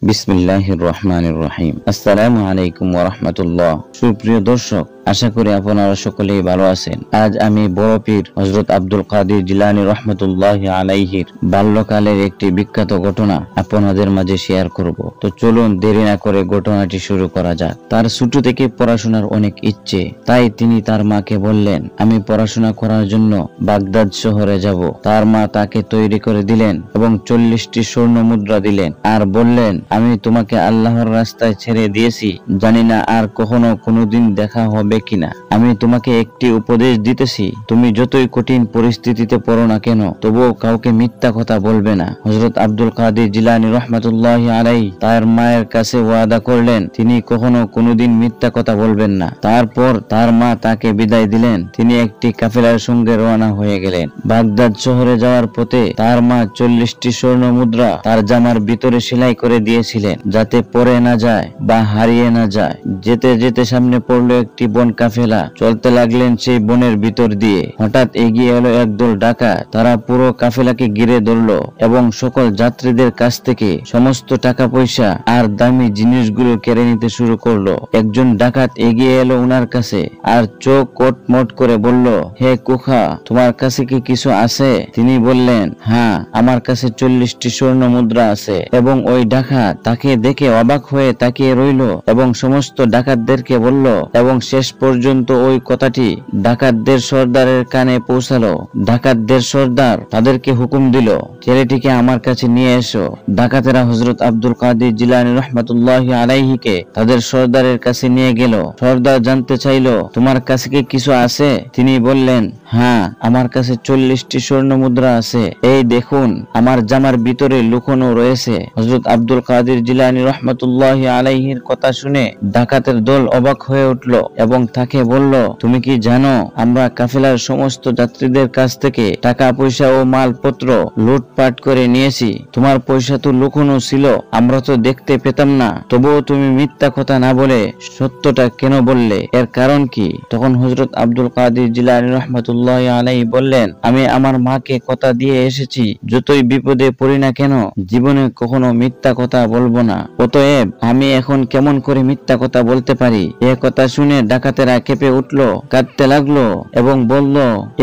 বিসমিল্লাহির রহমানির রহিম। আসসালামু আলাইকুম ওয়া রাহমাতুল্লাহ। সুপ্রিয় দর্শক, আশা করি আপনারা সকলেই ভালো আছেন। আজ আমি বড় পীর হযরত আব্দুল কাদের জিলানী রাহমাতুল্লাহি আলাইহির বাল্যকালের একটি বিখ্যাত ঘটনা আপনাদের মাঝে শেয়ার করব। তো চলুন দেরি না করে ঘটনাটি শুরু করা যাক। তার ছোট থেকে পড়াশোনার অনেক ইচ্ছে, তাই তিনি তার মাকে বললেন, আমি পড়াশোনা করার জন্য বাগদাদ শহরে যাব। তার মা তাকে তৈরি করে দিলেন এবং 40টি স্বর্ণ মুদ্রা দিলেন আর বললেন, আমি তোমাকে আল্লাহর রাস্তায় ছেড়ে দিয়েছি, জানি না আর কখনো কোনোদিন দেখা হবে কিনা। আমি তোমাকে একটি উপদেশ দিতেছি, তুমি যতই কঠিন পরিস্থিতিতে পড়ো না কেন, তবুও কাউকে মিথ্যা কথা বলবে না। হযরত আব্দুল কাদের জিলানী রাহমাতুল্লাহি আলাইহি তার মায়ের কাছে ওয়াদা করলেন, তিনি কখনো কোনোদিন মিথ্যা কথা বলবেন না। তারপর তার মা তাকে বিদায় দিলেন। তিনি একটি কাফেলার সঙ্গে রওনা হয়ে গেলেন। বাগদাদ শহরে যাওয়ার পথে তার মা 40টি স্বর্ণ মুদ্রা তার জামার ভিতরে সেলাই করে দিয়েছিলেন, যাতে পড়ে না যায় বা হারিয়ে না যায়। যেতে যেতে সামনে পড়লো একটি বন কাফেলা। চলতে লাগলেন সেই বনের ভিতর দিয়ে। হঠাৎ এগিয়ে এলো একদল ডাকাত। তারা পুরো কাফেলাকে ঘিরে ধরলো এবং সকল যাত্রীদের কাছ থেকে সমস্ত টাকা পয়সা আর দামি জিনিসগুলো কেড়ে নিতে শুরু করলো। একজন ডাকাত এগিয়ে এলো উনার কাছে আর চোখ কটমট করে বলল, হে কুখা, তোমার কাছে কি কিছু আছে? তিনি বললেন, হ্যাঁ, আমার কাছে 40টি স্বর্ণ মুদ্রা আছে। এবং ওই ডাকাত তাকে দেখে অবাক হয়ে তাকিয়ে রইল এবং সমস্ত ডাকাতদেরকে বলল এবং শেষ পর্যন্ত ওই কথাটি ডাকাতদের সর্দারের কানে পৌঁছালো। ডাকাতদের সর্দার তাদেরকে হুকুম দিল, ছেলেটিকে আমার কাছে নিয়ে এসো। ডাকাতেরা হযরত আব্দুল কাদের জিলানী রাহমাতুল্লাহি আলাইহিকে তাদের সর্দারের কাছে নিয়ে গেল। সর্দার জানতে চাইল, তোমার কাছে কি কিছু আছে? তিনি বললেন, হ্যাঁ, আমার কাছে 40টি স্বর্ণ মুদ্রা আছে। এই দেখুন, আমার জামার ভিতরে লুকোনো রয়েছে। হযরত আব্দুল কাদের জিলানী রাহমাতুল্লাহি আলাইহির কথা শুনে ডাকাতের দল অবাক হয়ে উঠল এবং তাকে বলল, তুমি কি জানো, আমরা কাফেলার সমস্ত যাত্রীদের কাছ থেকে টাকা পয়সা ও মালপত্র লুটপাট করে নিয়েছি। তোমার পয়সা তো লুকোনো ছিল, আমরা তো দেখতে পেতাম না। তবুও তুমি মিথ্যা কথা না বলে সত্যটা কেন বললে? এর কারণ কি? তখন হযরত আব্দুল কাদের জিলানী রাহমাতুল্লাহি আলাইহি বললেন, আমি আমার মাকে কথা দিয়ে এসেছি, যতই বিপদে পড়ি না কেন জীবনে কখনো মিথ্যা কথা বলবো না। অতএব আমি এখন কেমন করে মিথ্যা কথা বলতে পারি? এ কথা শুনে ডাকাতেরা কেঁপে উঠলো, কাঁদতে লাগলো এবং বলল,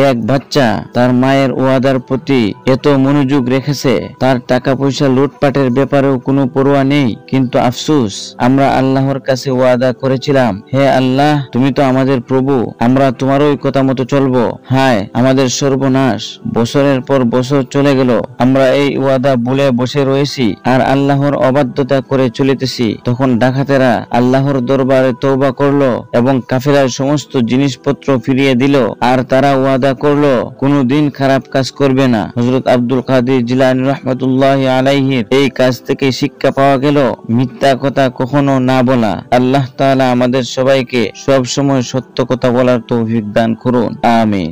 এক বাচ্চা তার মায়ের ওয়াদার প্রতি এত মনোযোগ রেখেছে, তার টাকা পয়সা লুটপাটের ব্যাপারেও কোনো পরোয়া নেই। কিন্তু আফসোস, আমরা আল্লাহর কাছে ওয়াদা করেছিলাম, হে আল্লাহ, তুমি তো আমাদের প্রভু, আমরা তোমার ওই কথা মতো চলবো। হায় আমাদের সর্বনাশ! বছরের পর বছর চলে গেল, আমরা এই ওয়াদা ভুলে বসে রয়েছি আর আল্লাহর অবাধ্যতা করে চলিতেছি। তখন ডাকাতেরা আল্লাহর দরবারে তওবা করলো এবং কাফেলার সমস্ত জিনিসপত্র ফিরিয়ে দিল আর তারা ওয়াদা করলো কোনোদিন খারাপ কাজ করবে না। হযরত আব্দুল কাদের জিলানী রাহমাতুল্লাহি আলাইহির এই কাজ থেকে শিক্ষা পাওয়া গেল, মিথ্যা কথা কখনো না বলা। আল্লাহ তাআলা আমাদের সবাইকে সব সময় সত্য কথা বলার তৌফিক দান করুন। আমিন।